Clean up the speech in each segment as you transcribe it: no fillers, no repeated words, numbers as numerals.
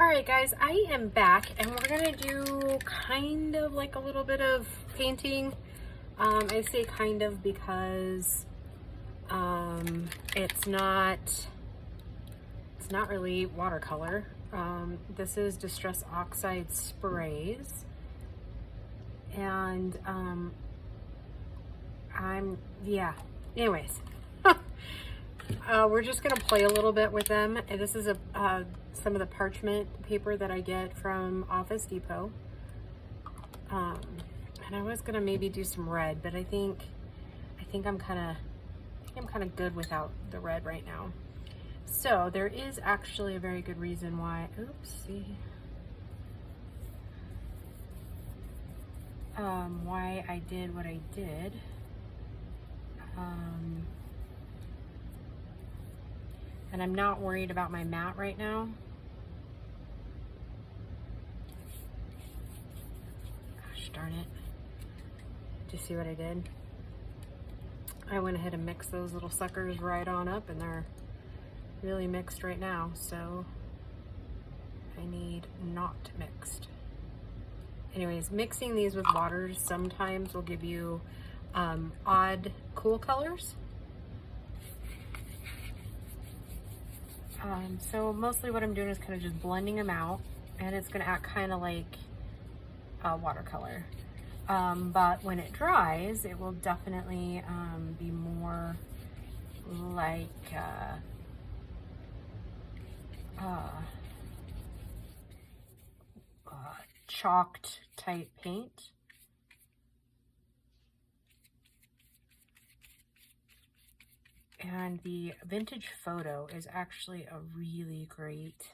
Alright guys, I am back and we're gonna do kind of like a little bit of painting. I say kind of because it's not really watercolor. This is Distress Oxide sprays, and anyways. We're just gonna play a little bit with them. And this is some of the parchment paper that I get from Office Depot. And I was gonna maybe do some red, but I think I'm kind of good without the red right now. So there is actually a very good reason why. Why I did what I did. And I'm not worried about my mat right now. Gosh darn it. Do you see what I did? I went ahead and mixed those little suckers right on up, and they're really mixed right now, so I need not mixed. Anyways, mixing these with water sometimes will give you odd cool colors. So mostly what I'm doing is kind of just blending them out, and it's going to act kind of like watercolor. But when it dries, it will definitely be more like chalked type paint. And the vintage photo is actually a really great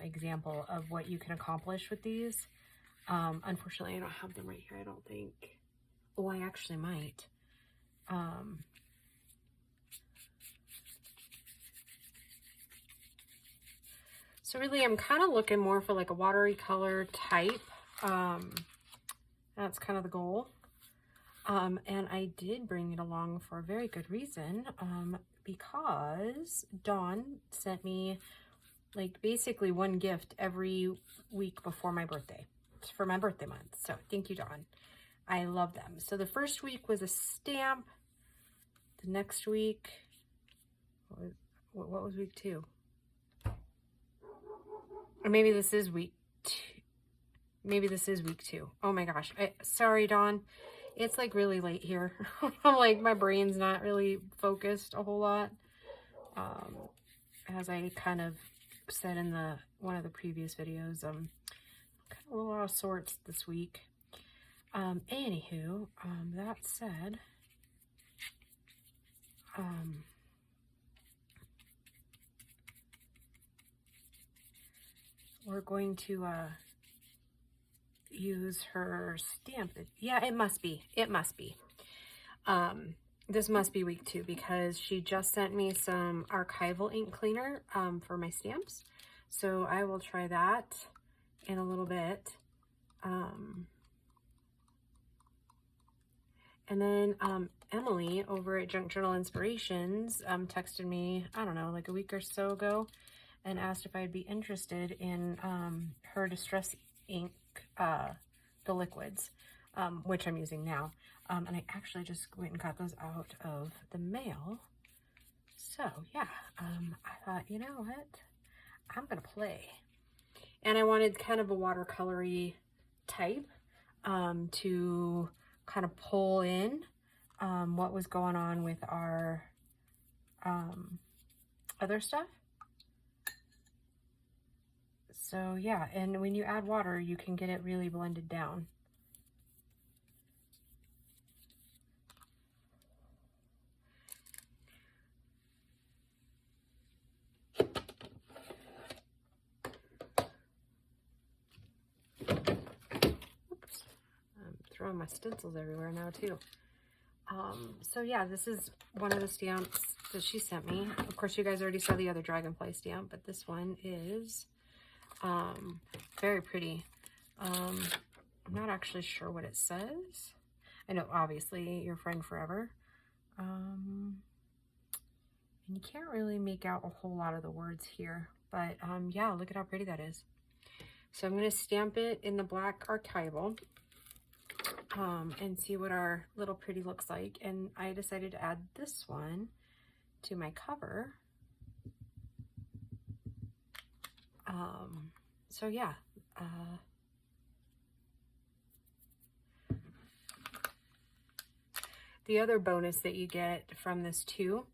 example of what you can accomplish with these. Unfortunately, I don't have them right here, I don't think. Oh, I actually might. So really, I'm kind of looking more for like a watery color type. That's kind of the goal. And I did bring it along for a very good reason, because Dawn sent me like basically one gift every week before my birthday. It's for my birthday month. So thank you, Dawn. I love them. So the first week was a stamp. The next week, what was week 2? Or maybe this is week 2. Maybe this is week 2. Oh my gosh. Sorry, Dawn. It's like really late here. I'm like, my brain's not really focused a whole lot. As I kind of said in one of the previous videos, I'm kind of a little out of sorts this week. Anywho, that said, we're going to use her stamp. Yeah, it must be. This must be week 2 because she just sent me some archival ink cleaner for my stamps. So I will try that in a little bit. And then Emily over at Junk Journal Inspirations texted me, I don't know, like a week or so ago, and asked if I'd be interested in her Distress ink, the liquids, which I'm using now. And I actually just went and got those out of the mail. So yeah, I thought, you know what, I'm gonna play. And I wanted kind of a watercolory type to kind of pull in what was going on with our other stuff. So yeah, and when you add water, you can get it really blended down. Oops, I'm throwing my stencils everywhere now too. So yeah, this is one of the stamps that she sent me. Of course, you guys already saw the other dragonfly stamp, but this one is very pretty. I'm not actually sure what it says. I know, obviously, your friend forever. And you can't really make out a whole lot of the words here. But yeah, look at how pretty that is. So I'm going to stamp it in the black archival and see what our little pretty looks like. And I decided to add this one to my cover. So yeah, the other bonus that you get from this too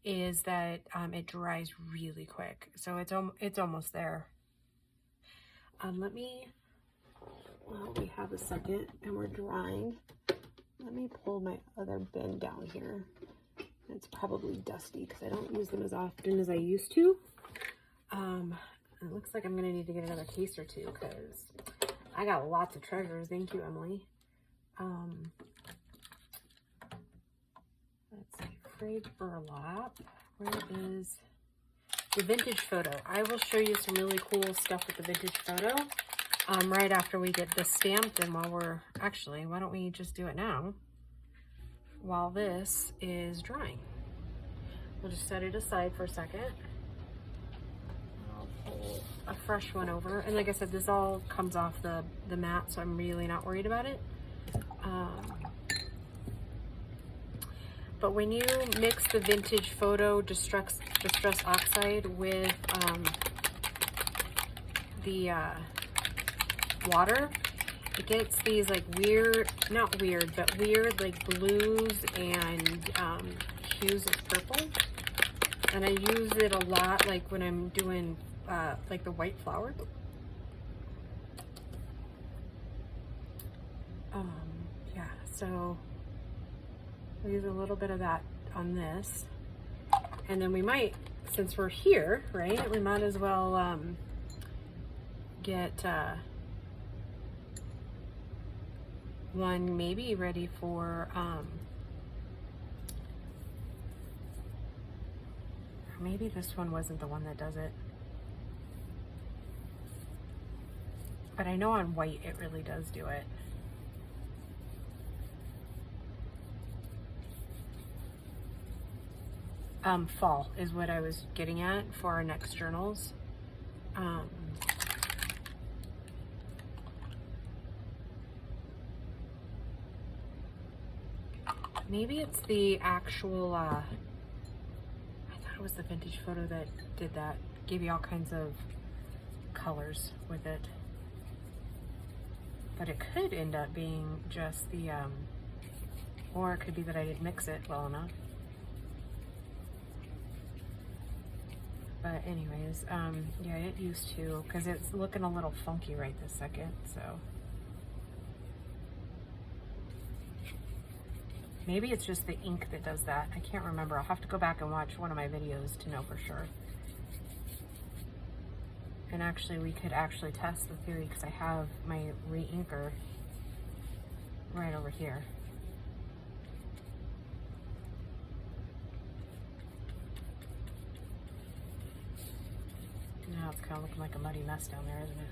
is that it dries really quick. So it's almost there. Let me, well, we have a second and we're drying. Let me pull my other bin down here. It's probably dusty because I don't use them as often as I used to. It looks like I'm gonna need to get another case or two because I got lots of treasures. Thank you, Emily. Let's see, frayed burlap. Where is the vintage photo? I will show you some really cool stuff with the vintage photo right after we get this stamped, and while we're, actually, why don't we just do it now while this is drying. We'll just set it aside for a second. I'll pull a fresh one over, and like I said, this all comes off the mat, so I'm really not worried about it. But when you mix the vintage photo distress oxide with the water, it gets these like weird, not weird, but weird like blues and hues of purple. And I use it a lot like when I'm doing like the white flower. Yeah, so we'll use a little bit of that on this. And then we might, since we're here, right, we might as well get one maybe ready for, maybe this one wasn't the one that does it. But I know on white it really does do it. Fall is what I was getting at for our next journals. Maybe it's the actual, I thought it was the vintage photo that did that. Gave you all kinds of colors with it. But it could end up being just the, or it could be that I didn't mix it well enough. But anyways, yeah, it used to, because it's looking a little funky right this second, so. Maybe it's just the ink that does that. I can't remember. I'll have to go back and watch one of my videos to know for sure. And actually, we could actually test the theory because I have my re-inker right over here. Now it's kind of looking like a muddy mess down there, isn't it?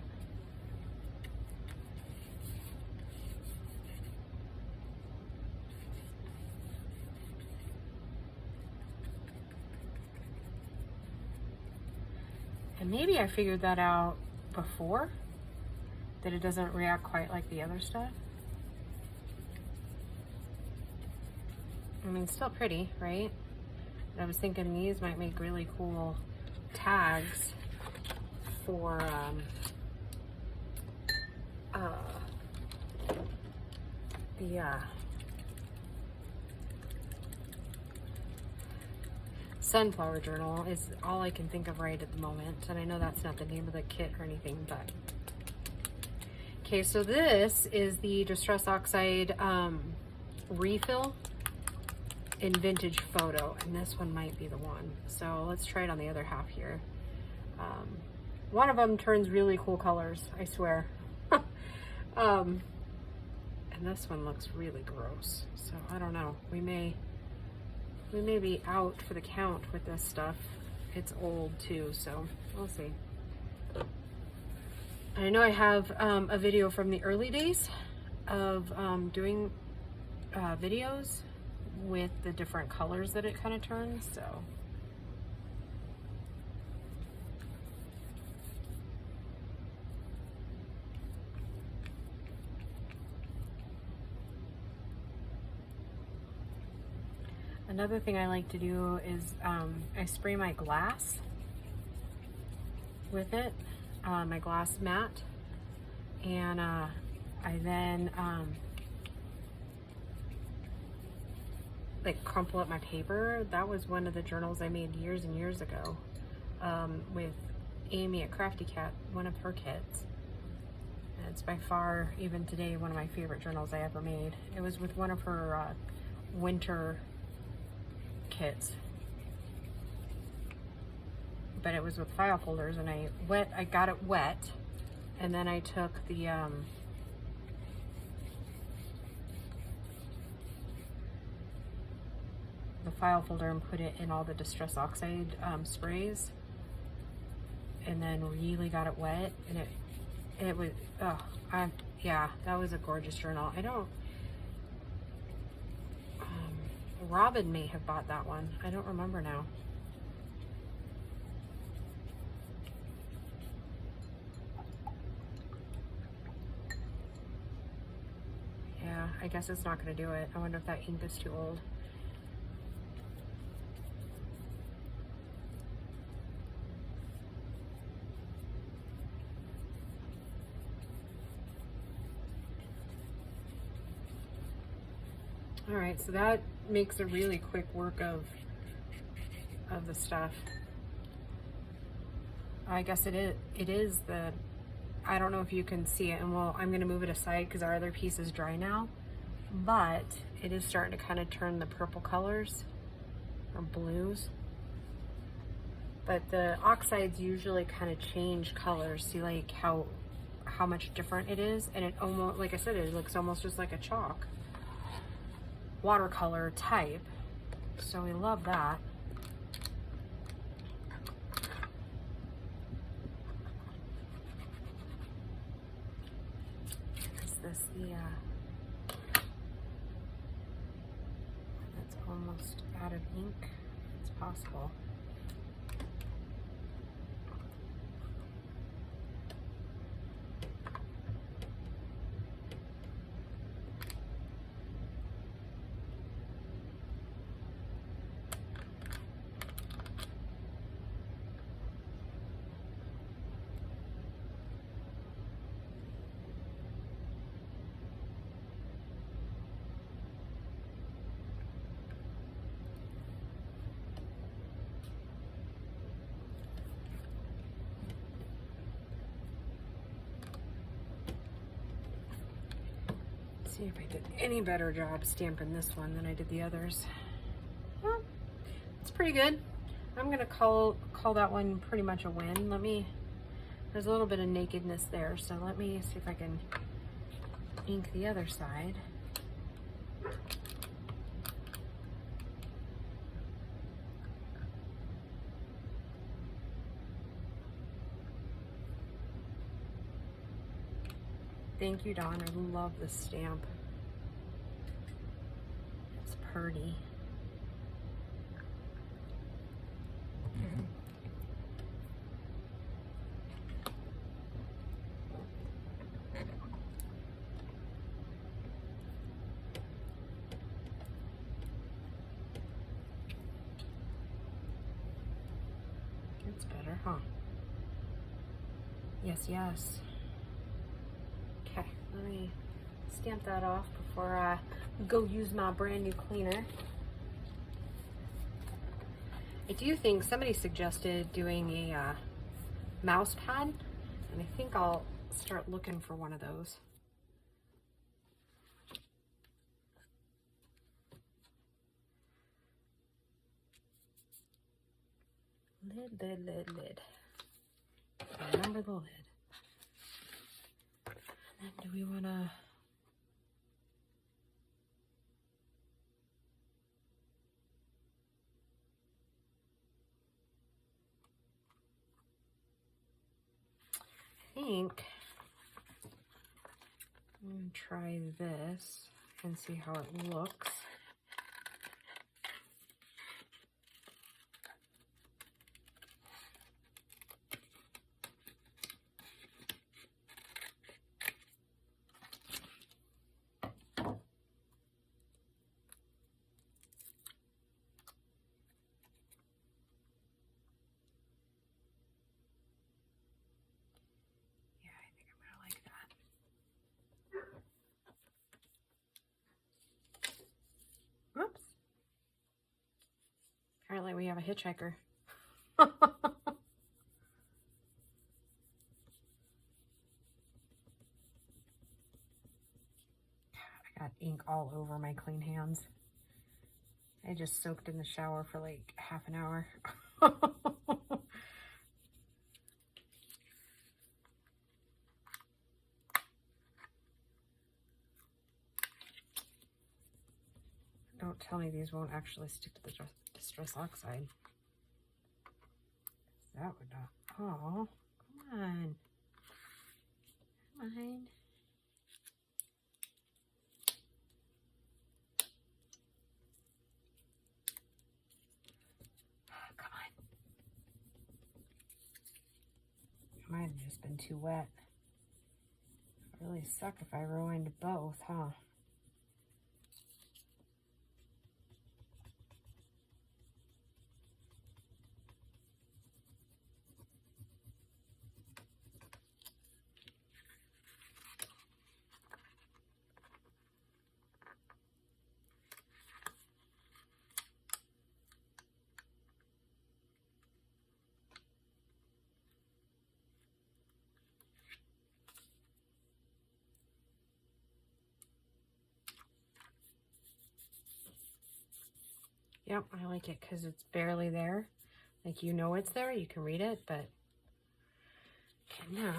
And maybe I figured that out before, that it doesn't react quite like the other stuff. I mean, it's still pretty, right? And I was thinking these might make really cool tags for the sunflower journal is all I can think of right at the moment. And I know that's not the name of the kit or anything, but. Okay, so this is the Distress Oxide refill in Vintage Photo, and this one might be the one. So let's try it on the other half here. One of them turns really cool colors, I swear. And this one looks really gross. So I don't know. We may be out for the count with this stuff. It's old too, so we'll see. I know I have a video from the early days of doing videos with the different colors that it kind of turns, so. Another thing I like to do is I spray my glass with it, my glass mat, and I then like crumple up my paper. That was one of the journals I made years and years ago with Amy at Crafty Cat, one of her kits. And it's by far, even today, one of my favorite journals I ever made. It was with one of her winter kits, but it was with file folders, and I got it wet, and then I took the file folder and put it in all the Distress Oxide sprays, and then really got it wet, and it was, yeah, that was a gorgeous journal. I don't, Robin may have bought that one. I don't remember now. Yeah, I guess it's not going to do it. I wonder if that ink is too old. All right, so that makes a really quick work of the stuff. I guess it is the, I don't know if you can see it, and well, I'm gonna move it aside because our other piece is dry now, but it is starting to kind of turn the purple colors or blues. But the oxides usually kind of change colors. See like how much different it is, and it almost, like I said, it looks almost just like a chalk watercolor type, so we love that. Is this the that's almost out of ink? It's possible. See if I did any better job stamping this one than I did the others. Well, it's pretty good. I'm gonna call that one pretty much a win. There's a little bit of nakedness there, so let me see if I can ink the other side. Thank you, Dawn. I love this stamp. It's pretty. It's better, huh? Yes, yes. Okay, let me stamp that off before I go use my brand new cleaner. I do think somebody suggested doing a mouse pad, and I think I'll start looking for one of those. Lid. Remember the lid. And then do we want to... I think I'm going to try this and see how it looks. have a hitchhiker. I got ink all over my clean hands. I just soaked in the shower for like half an hour. Don't tell me these won't actually stick to the Distress Oxide. That would not. Oh, come on. Come on. Come on. It might have just been too wet. It would really suck if I ruined both, huh? Yep, I like it because it's barely there. Like, you know it's there, you can read it, but okay, now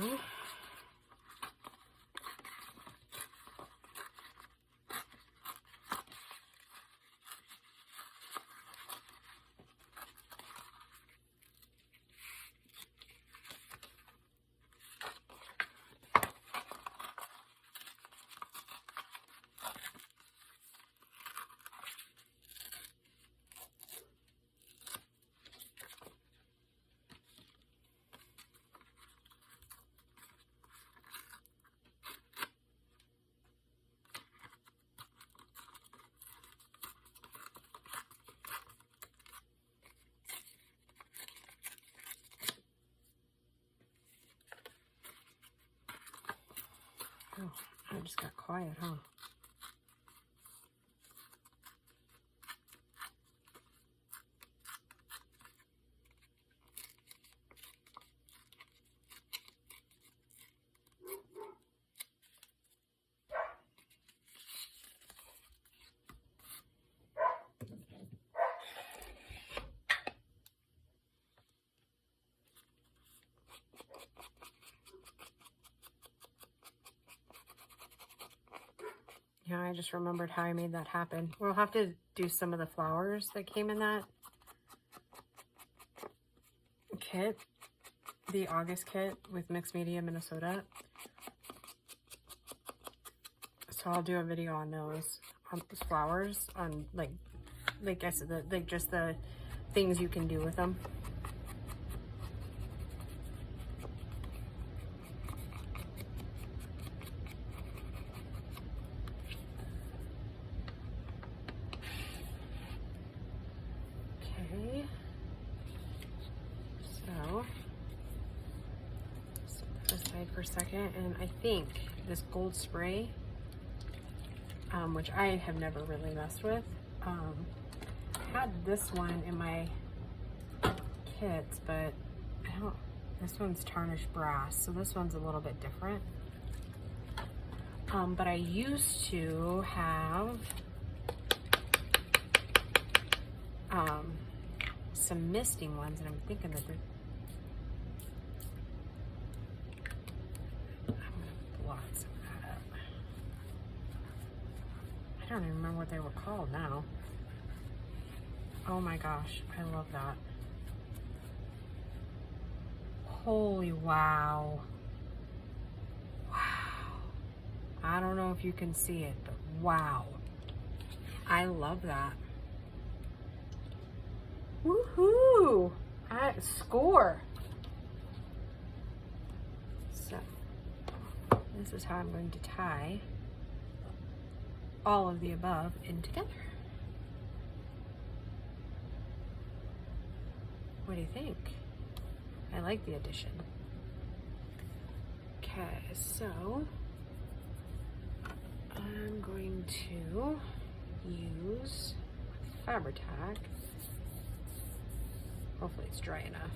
oh, I just got quiet, huh? Yeah, I just remembered how I made that happen. We'll have to do some of the flowers that came in that kit, the August kit with Mixed Media Minnesota. So I'll do a video on those flowers, on like I said, like just the things you can do with them. Okay, so set that aside for a second, and I think this gold spray, which I have never really messed with, I had this one in my kits, but I don't, this one's tarnished brass, so this one's a little bit different. But I used to have some misting ones, and I'm thinking that I'm gonna blot some of that up. I don't even remember what they were called now. Oh my gosh, I love that. Holy wow. Wow. I don't know if you can see it, but wow. I love that. Woohoo! I score. So, this is how I'm going to tie all of the above in together. What do you think? I like the addition. Okay, so I'm going to use Fabri-Tac Hopefully it's dry enough.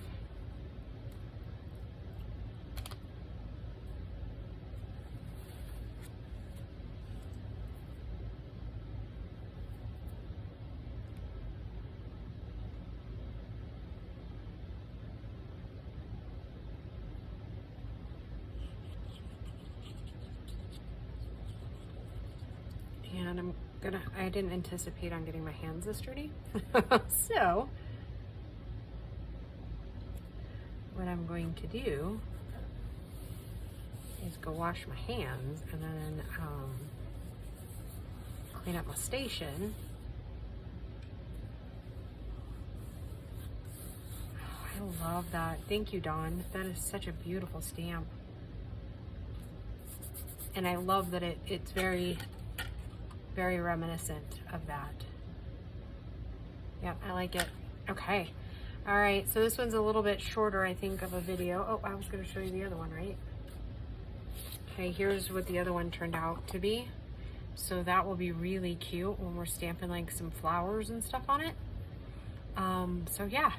And I didn't anticipate on getting my hands this dirty. So what I'm going to do is go wash my hands and then clean up my station. Oh, I love that. Thank you, Dawn. That is such a beautiful stamp. And I love that it's very, very reminiscent of that. Yep, I like it. Okay. All right, so this one's a little bit shorter, I think, of a video. Oh, I was gonna show you the other one, right? Okay, here's what the other one turned out to be. So that will be really cute when we're stamping like some flowers and stuff on it. So yeah,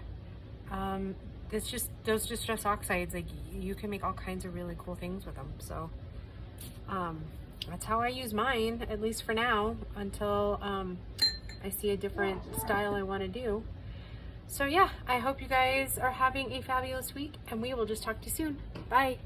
it's just, those distress oxides, like you can make all kinds of really cool things with them. So that's how I use mine, at least for now, until I see a different style I want to do. So yeah, I hope you guys are having a fabulous week, and we will just talk to you soon. Bye.